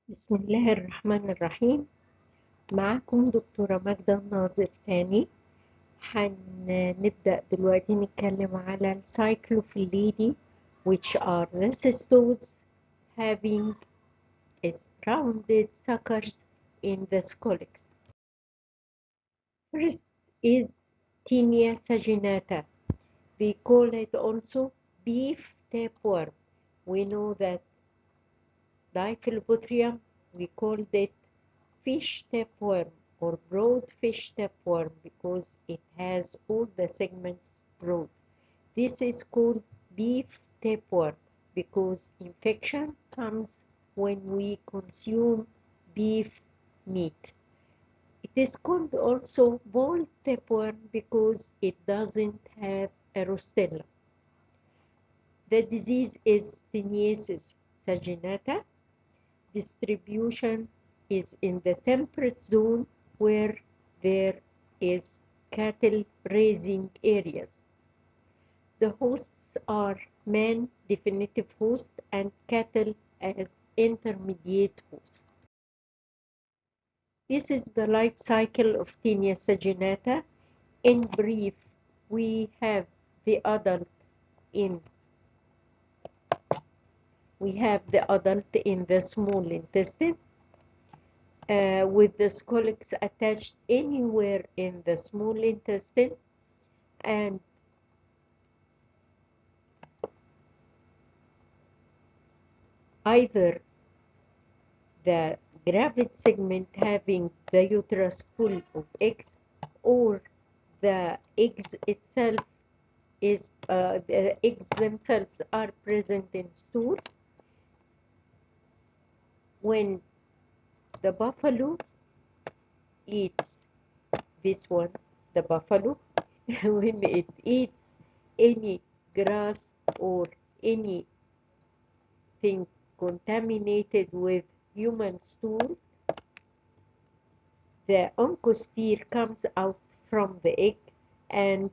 بسم الله الرحمن الرحيم. معكم دكتورة ماجدة الناظر تاني. هنبدأ دلوقتي نتكلم على السايكلوفيليدي which are the cystodes having rounded suckers in the scolex. First is T.saginata. We call it also beef tapeworm. We know that Diphyllobothrium, we called it fish tapeworm or broad fish tapeworm because it has all the segments broad. This is called beef tapeworm because infection comes when we consume beef meat. It is called also ball tapeworm because it doesn't have a rostella. The disease is T.saginata. Distribution is in the temperate zone where there is cattle raising areas. The hosts are man definitive host and cattle as intermediate host. This is the life cycle of T.saginata. In brief, we have the adult in the small intestine. With the scolex attached anywhere in the small intestine, and either the gravid segment having the uterus full of eggs, or the eggs itself is the eggs themselves are present in stool. When the buffalo eats this one, the buffalo, when it eats any grass or anything contaminated with human stool, the oncosphere comes out from the egg and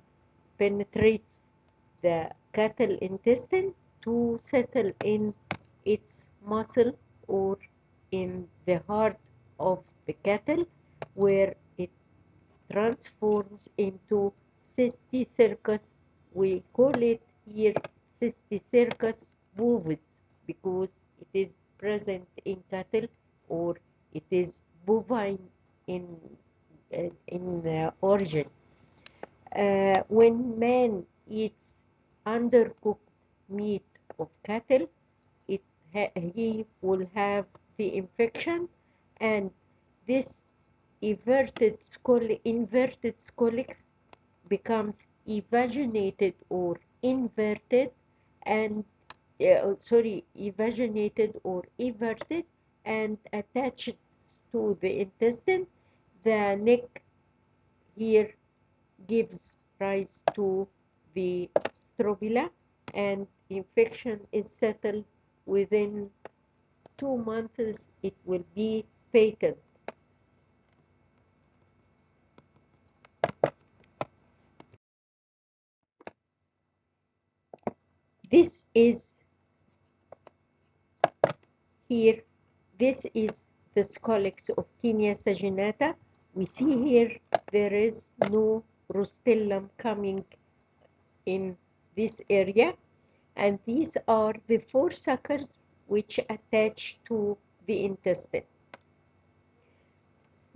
penetrates the cattle intestine to settle in its muscle or in the heart of the cattle, where it transforms into Cysticercosis. We call it here Cysticercosis bovis because it is present in cattle, or it is bovine in origin. When man eats undercooked meat of cattle, he will have the infection, and this inverted scolex becomes evaginated or inverted, and evaginated or everted and attached to the intestine. The neck here gives rise to the strobila, and infection is settled within 2 months. It will be fatal. This is here, this is the scolex of T.saginata. We see here there is no rostellum coming in this area, and these are the 4 suckers which attach to the intestine.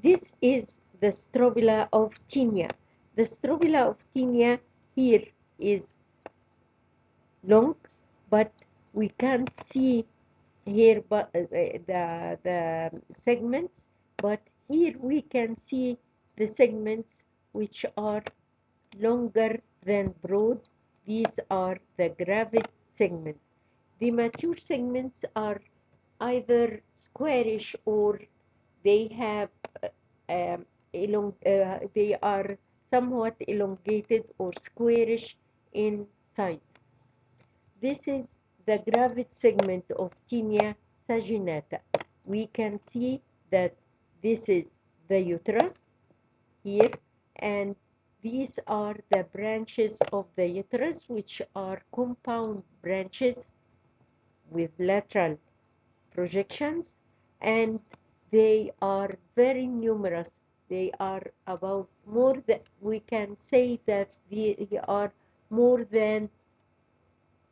This is the strobila of tinea. The strobila of tinea here is long, but we can't see here but the segments, but here we can see the segments which are longer than broad. These are the gravid segments. The mature segments are either squarish or they have they are somewhat elongated or squarish in size. This is the gravid segment of T.saginata. We can see that this is the uterus here, and these are the branches of the uterus, which are compound branches with lateral projections, and they are very numerous. They are about more than, we can say that they are more than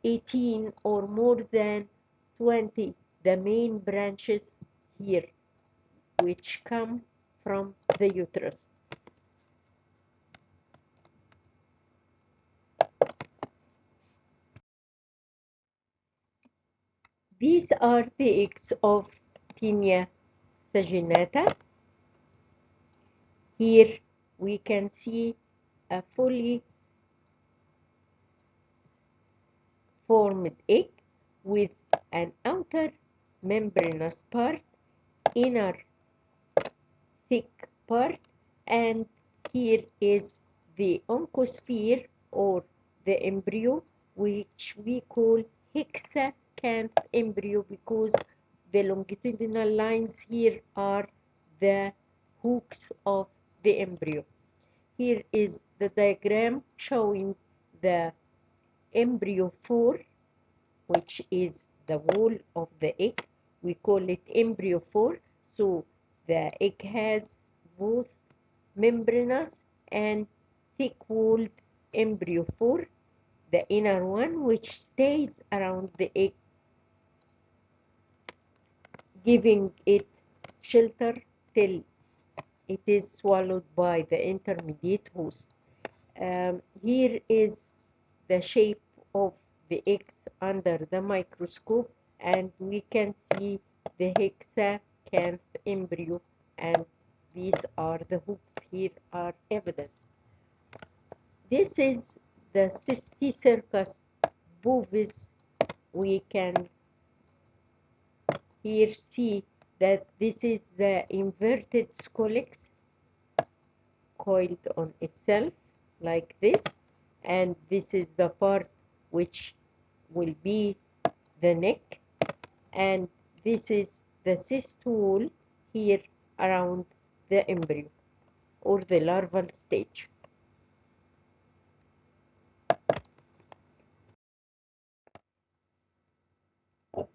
18 or more than 20, the main branches here, which come from the uterus. These are the eggs of T.saginata. Here we can see a fully formed egg with an outer membranous part, inner thick part, and here is the oncosphere or the embryo, which we call hexacanth embryo because the longitudinal lines here are the hooks of the embryo. Here is the diagram showing the embryo 4, which is the wall of the egg. We call it embryo 4. So the egg has both membranous and thick-walled embryo 4, the inner one, which stays around the egg, giving it shelter till it is swallowed by the intermediate host. Here is the shape of the eggs under the microscope, and we can see the hexacanth embryo, and these are the hooks here are evident. This is the Cysticercosis bovis. We can here see that this is the inverted scolex coiled on itself like this, and this is the part which will be the neck, and this is the cyst wall here around the embryo or the larval stage.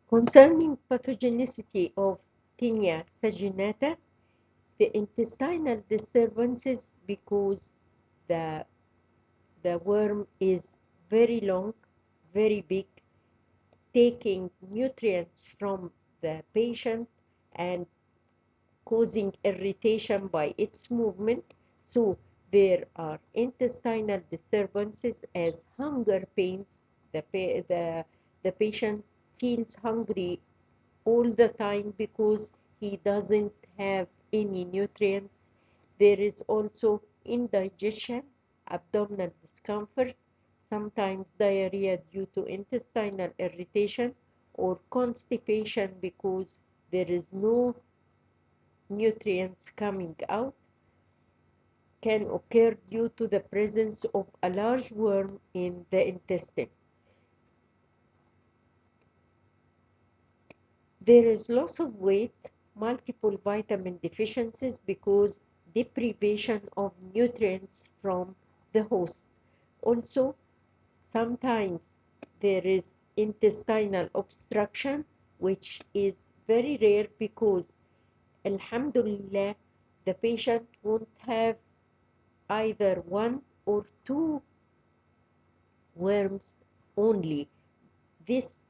Concerning pathogenicity of T.saginata, the intestinal disturbances, because the worm is very long, very big, taking nutrients from the patient and causing irritation by its movement. So there are intestinal disturbances as hunger pains. The patient feels hungry all the time because he doesn't have any nutrients. There is also indigestion, abdominal discomfort, sometimes diarrhea due to intestinal irritation, or constipation because there is no nutrients coming out, can occur due to the presence of a large worm in the intestine. There is loss of weight, multiple vitamin deficiencies because deprivation of nutrients from the host. Also, sometimes there is intestinal obstruction, which is very rare because, alhamdulillah, the patient won't have either one or two worms only. This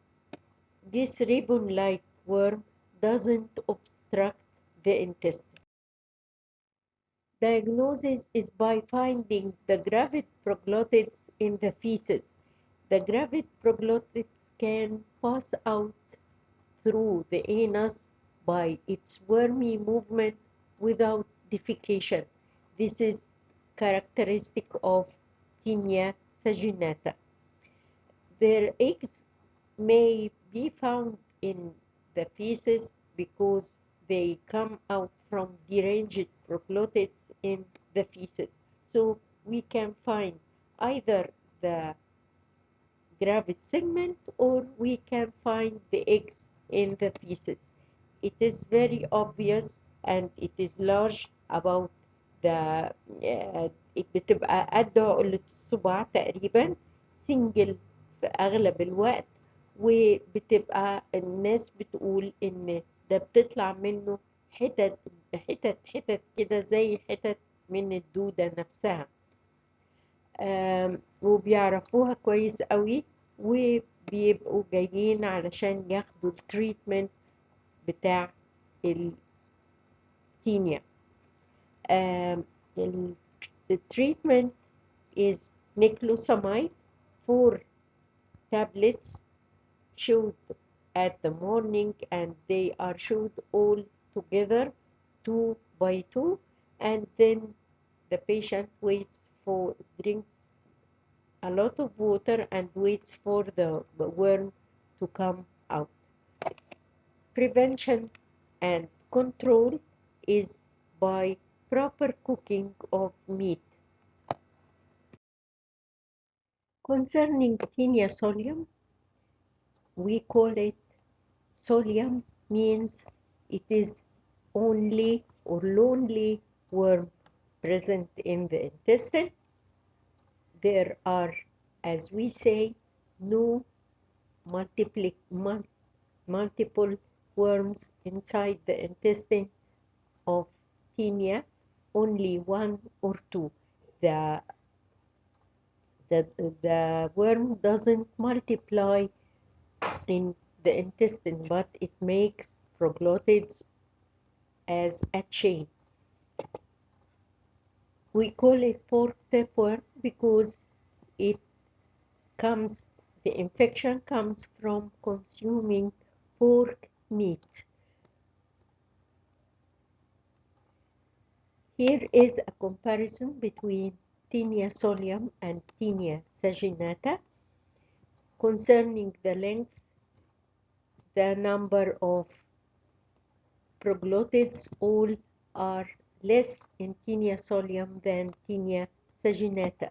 ribbon-like worm doesn't obstruct the intestine. Diagnosis is by finding the gravid proglottids in the feces. The gravid proglottids can pass out through the anus by its wormy movement without defecation. This is characteristic of T.saginata. Their eggs may be found in the feces because they come out from deranged proglottids in the feces. So we can find either the gravid segment or we can find the eggs in the feces. It is very obvious and it is large about the بتبقى قد عقلة الصباع تقريبا single في أغلب الوقت وبتبقى الناس بتقول إن ده بتطلع منه حتت حتت كده زي حتت من الدودة نفسها. وبيعرفوها كويس قوي، وبيبقوا جايين علشان ياخدوا التريتمنت بتاع التينيا. التريتمنت is niclosamide 4 tablets chewed at the morning, and they are chewed all together 2 by 2, and then the patient drinks a lot of water and waits for the worm to come out. Prevention and control is by proper cooking of meat. Concerning Taenia solium, we call it solium, means it is only or lonely worm present in the intestine. There are, as we say, no multiple worms inside the intestine of Taenia, only 1 or 2. The worm doesn't multiply in the intestine, but it makes proglottids as a chain. We call it pork tapeworm because the infection comes from consuming pork meat. Here is a comparison between Taenia solium and T.saginata. Concerning the length, the number of proglottids, all are less in Taenia solium than T.saginata.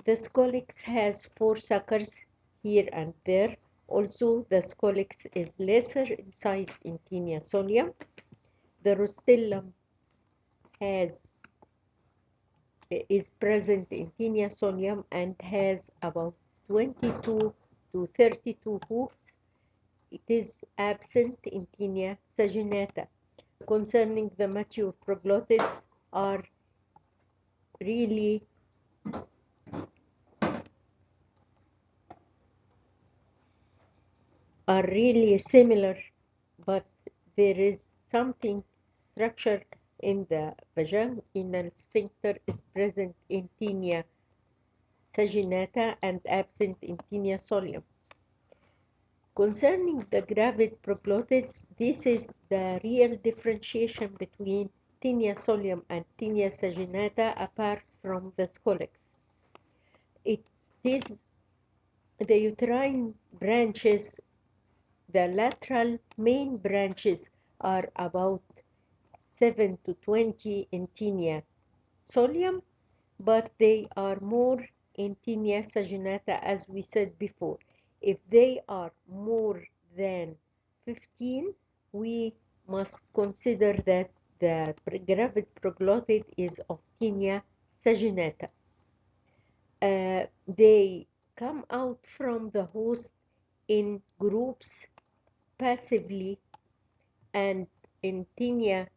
The scolex has 4 suckers here and there. Also, the scolex is lesser in size in Taenia solium. The rostellum is present in Taenia solium and has about 22 to 32 hooks. It is absent in T.saginata. Concerning the mature proglottids, are really similar, but there is something structured in the vaginal sphincter is present in T.saginata and absent in Taenia solium. Concerning the gravid proglottids, this is the real differentiation between Taenia solium and T.saginata apart from the scolex. It is the uterine branches, the lateral main branches are about 7 to 20 in Taenia solium, but they are more in T.saginata, as we said before. If they are more than 15, we must consider that the gravid proglottid is of T.saginata. They come out from the host in groups passively, and in Taenia,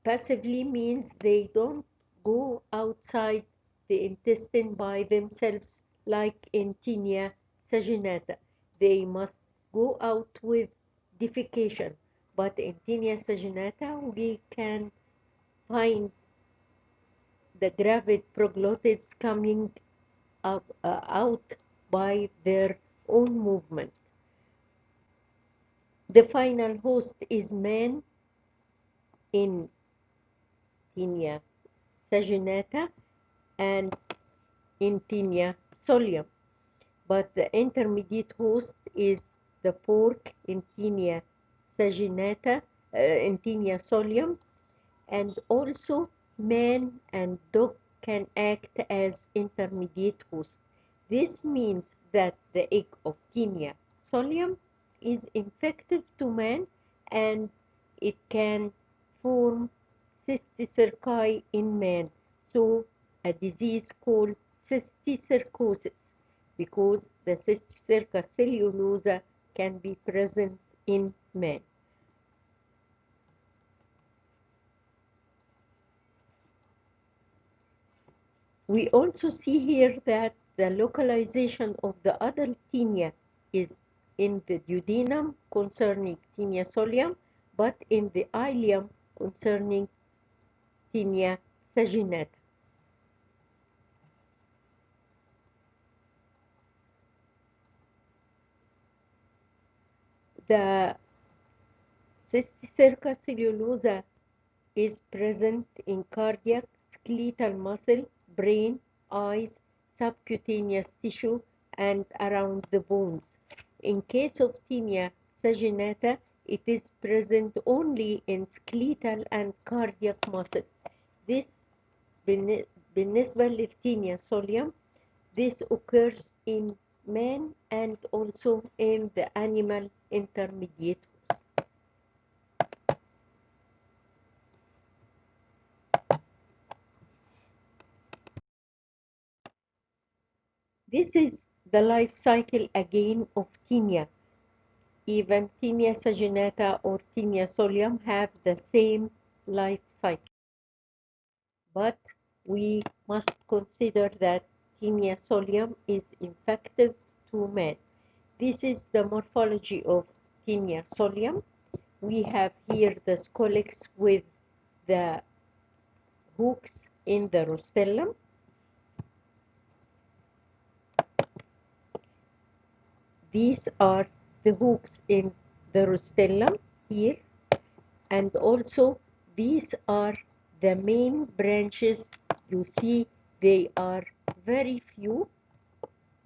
passively means they don't go outside the intestine by themselves like in T.saginata. They must go out with defecation, but in T.saginata we can find the gravid proglottids coming out by their own movement. The final host is man in T.saginata and in Taenia solium, but the intermediate host is the pork in Taenia solium, and also man and dog can act as intermediate host. This means that the egg of Taenia solium is infective to man, and it can form cysticercosis in man, so a disease called cysticercosis. because the Cysticercosis can be present in men. We also see here that the localization of the adult tinea is in the duodenum concerning tinea solium, but in the ileum concerning tinea saginata. The Cysticercosis is present in cardiac, skeletal muscle, brain, eyes, subcutaneous tissue, and around the bones. In case of tinea saginata, it is present only in skeletal and cardiac muscles. This بالنسبة للتينيا solium, this occurs in man and also in the animal intermediate host. This is the life cycle again of tinea. Even tinea saginata or tinea solium have the same life cycle. But we must consider that tinea solium is infective to man. This is the morphology of tinea solium. We have here the scolex with the hooks in the rostellum. These are the hooks in the rostellum here, and also these are the main branches. You see they are very few.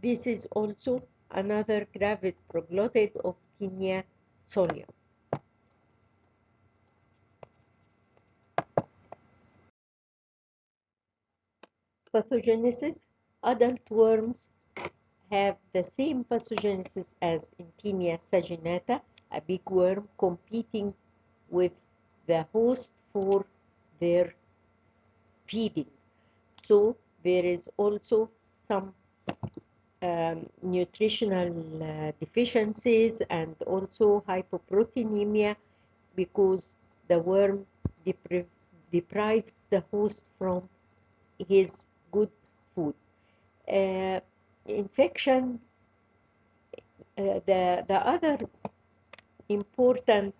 This is also another gravid proglottid of tinea solium. Pathogenesis. Adult worms have the same pathogenesis as in tinea saginata, a big worm competing with the host for their feeding. So there is also some nutritional deficiencies and also hypoproteinemia because the worm deprives the host from his good food. Infection, the other important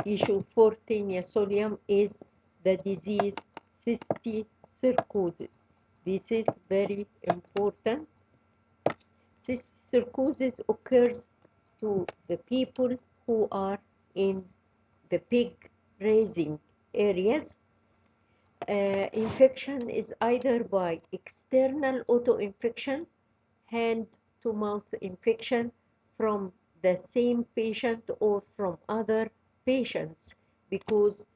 issue for tinea solium is the disease Cysticercosis. This is very important. Cysticercosis occurs to the people who are in the pig raising areas. Infection is either by external auto-infection, hand-to-mouth infection from the same patient or from other patients, because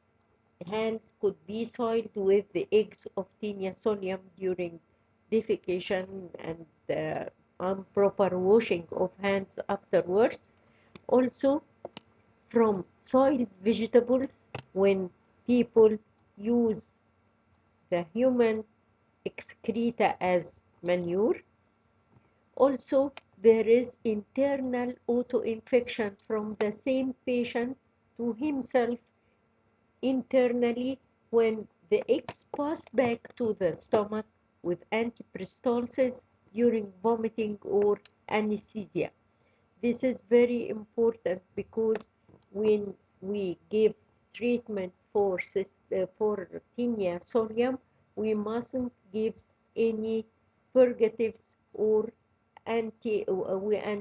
hand could be soiled with the eggs of tinea solium during defecation and improper washing of hands afterwards. Also from soiled vegetables when people use the human excreta as manure. Also, there is internal auto-infection from the same patient to himself internally when the eggs pass back to the stomach with antiperistalsis during vomiting or anesthesia. This is very important because when we give treatment for tinea solium, we mustn't give any purgatives or and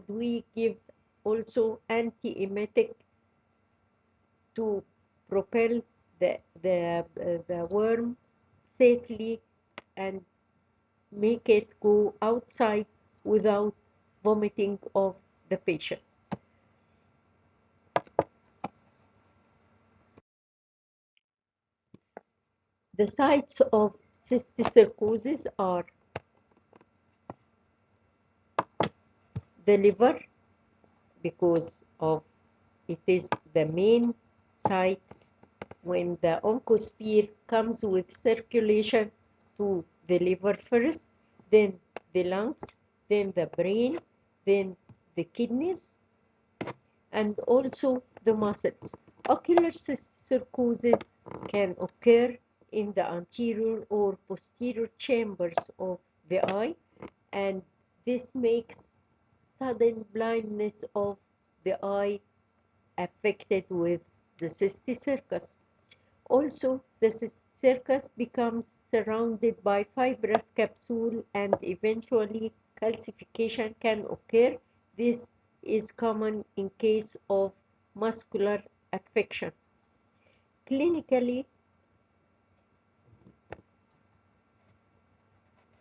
we give also antiemetic to propel the worm safely and make it go outside without vomiting of the patient. The sites of cysticercosis are the liver, because of it is the main site when the oncosphere comes with circulation to the liver first, then the lungs, then the brain, then the kidneys, and also the muscles. Ocular cysticercosis can occur in the anterior or posterior chambers of the eye, and this makes sudden blindness of the eye affected with the cysticercus. Also, the cysticercus becomes surrounded by fibrous capsule and eventually calcification can occur. This is common in case of muscular affection. Clinically,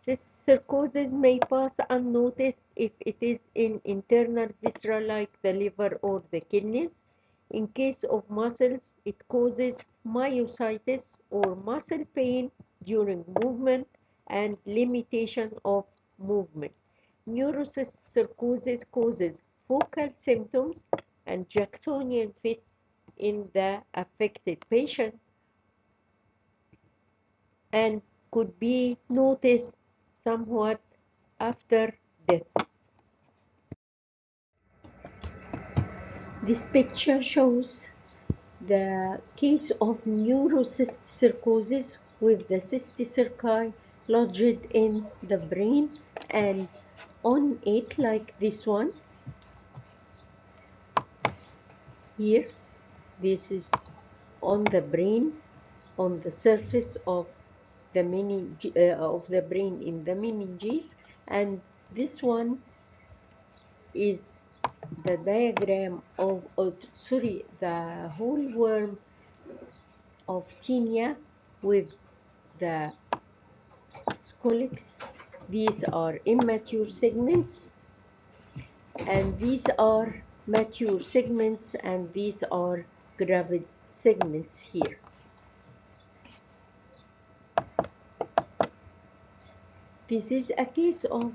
cysticercosis may pass unnoticed if it is in internal viscera like the liver or the kidneys. In case of muscles, it causes myositis or muscle pain during movement and limitation of movement. Neurocysticercosis causes focal symptoms and Jacksonian fits in the affected patient and could be noticed somewhat after death. This picture shows the case of neurocysticercosis with the cysticerci lodged in the brain, and on it, like this one here, this is on the brain, on the surface of the of the brain in the meninges, and this one is the diagram of, the whole worm of tinea with the scolex. These are immature segments, and these are mature segments, and these are gravid segments here. This is a case of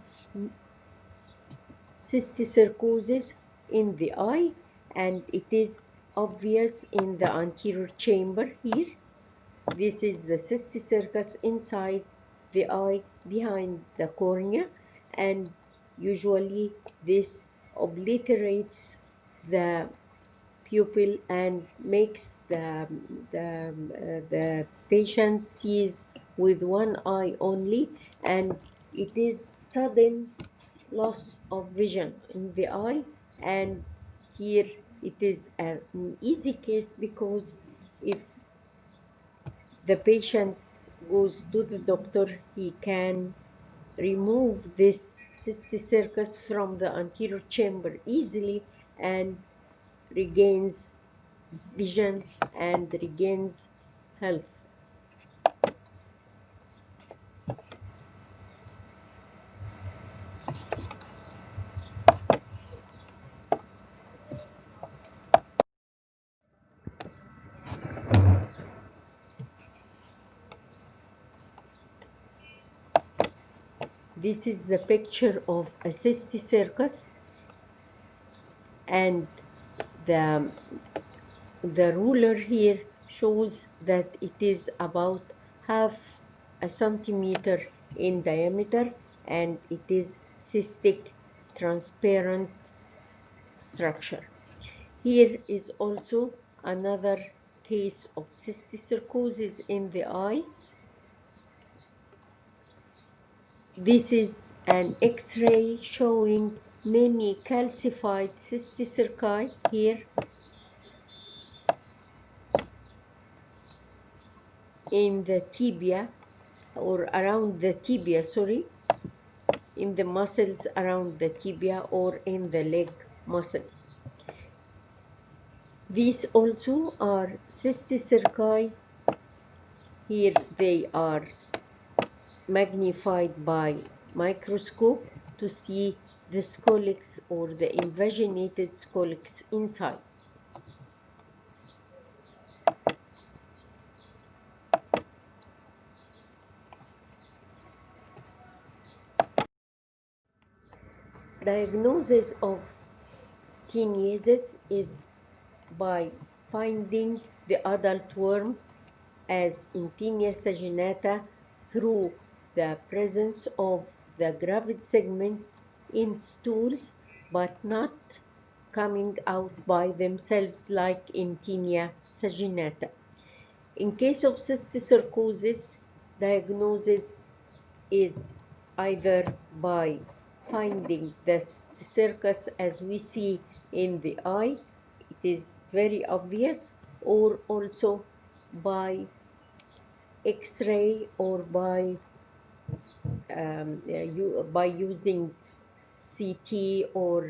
cysticercosis in the eye, and it is obvious in the anterior chamber here. This is the cysticercus inside the eye behind the cornea, and usually this obliterates the pupil and makes the patient sees with one eye only, and it is sudden loss of vision in the eye. And here it is an easy case, because if the patient goes to the doctor, he can remove this cysticercus from the anterior chamber easily and regains vision and regains health. This is the picture of a cysticercus, and the ruler here shows that it is about half a centimeter in diameter, and it is cystic transparent structure. Here is also another case of cysticercosis in the eye. This is an X-ray showing many calcified cysticerci here in the tibia, or around the tibia, in the muscles around the tibia or in the leg muscles. These also are cysticerci. Here they are magnified by microscope to see the scolex or the invaginated scolex inside. Diagnosis of T.saginata is by finding the adult worm as in T.saginata through the presence of the gravid segments in stools, but not coming out by themselves like in T.saginata. In case of cysticercosis, diagnosis is either by finding the cysticercus as we see in the eye, it is very obvious, or also by X-ray or by by using CT or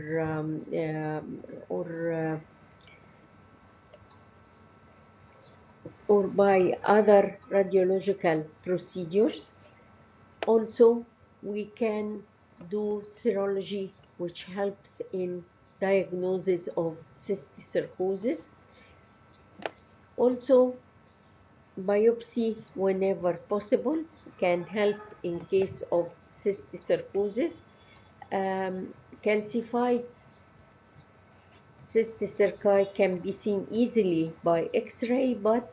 or by other radiological procedures. Also, we can do serology, which helps in diagnosis of cysticercosis. Also, biopsy, whenever possible, can help in case of cysticercosis. Calcified cysticerci can be seen easily by X-ray, but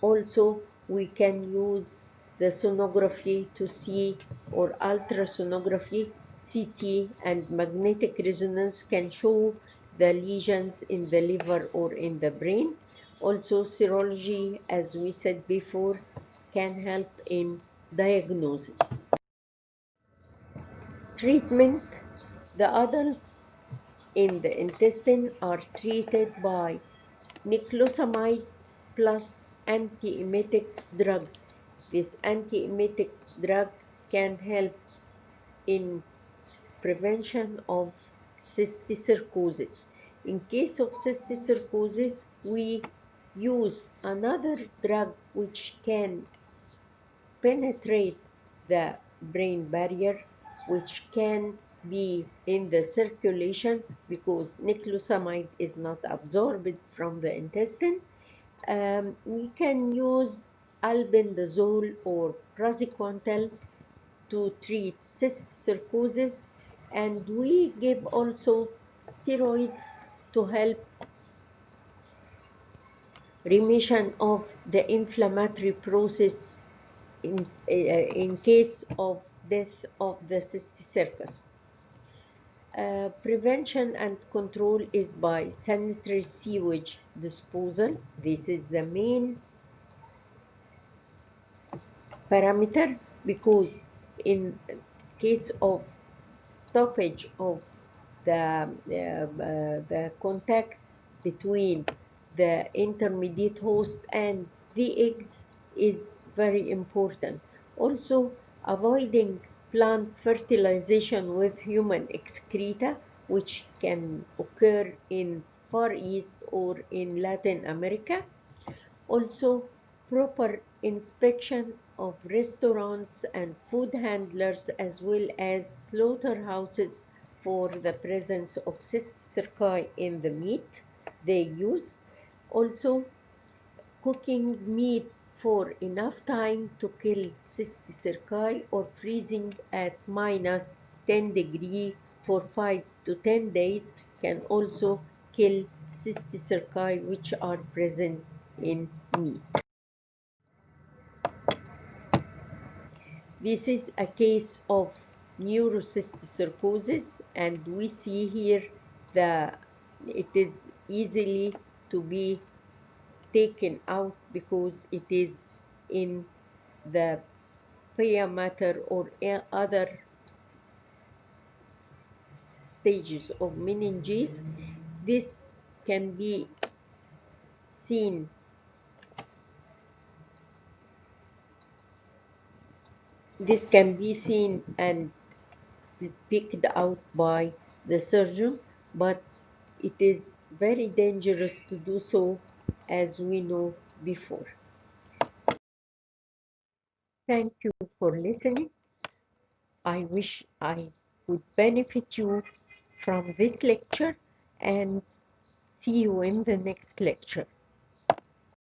also we can use the sonography to see, or ultrasonography, CT and magnetic resonance can show the lesions in the liver or in the brain. Also, serology, as we said before, can help in diagnosis. Treatment: the adults in the intestine are treated by niclosamide plus antiemetic drugs. This antiemetic drug can help in prevention of cysticercosis. In case of cysticercosis, we use another drug which can penetrate the brain barrier, which can be in the circulation because niclosamide is not absorbed from the intestine. We can use albendazole or praziquantel to treat cysticercosis, and we give also steroids to help remission of the inflammatory process in case of death of the cysticercus. Prevention and control is by sanitary sewage disposal. This is the main parameter, because in case of stoppage of the contact between the intermediate host and the eggs is very important. Also, avoiding plant fertilization with human excreta, which can occur in Far East or in Latin America. Also, proper inspection of restaurants and food handlers as well as slaughterhouses for the presence of cysticerci in the meat they use. Also, cooking meat for enough time to kill cysticerci, or freezing at minus 10 degrees for 5 to 10 days can also kill cysticerci which are present in meat. This is a case of neurocysticercosis, and we see here it is easily to be taken out because it is in the pia mater or other stages of meninges. This can be seen and picked out by the surgeon, but it is very dangerous to do so, as we know before. Thank you for listening. I wish I would benefit you from this lecture, and see you in the next lecture.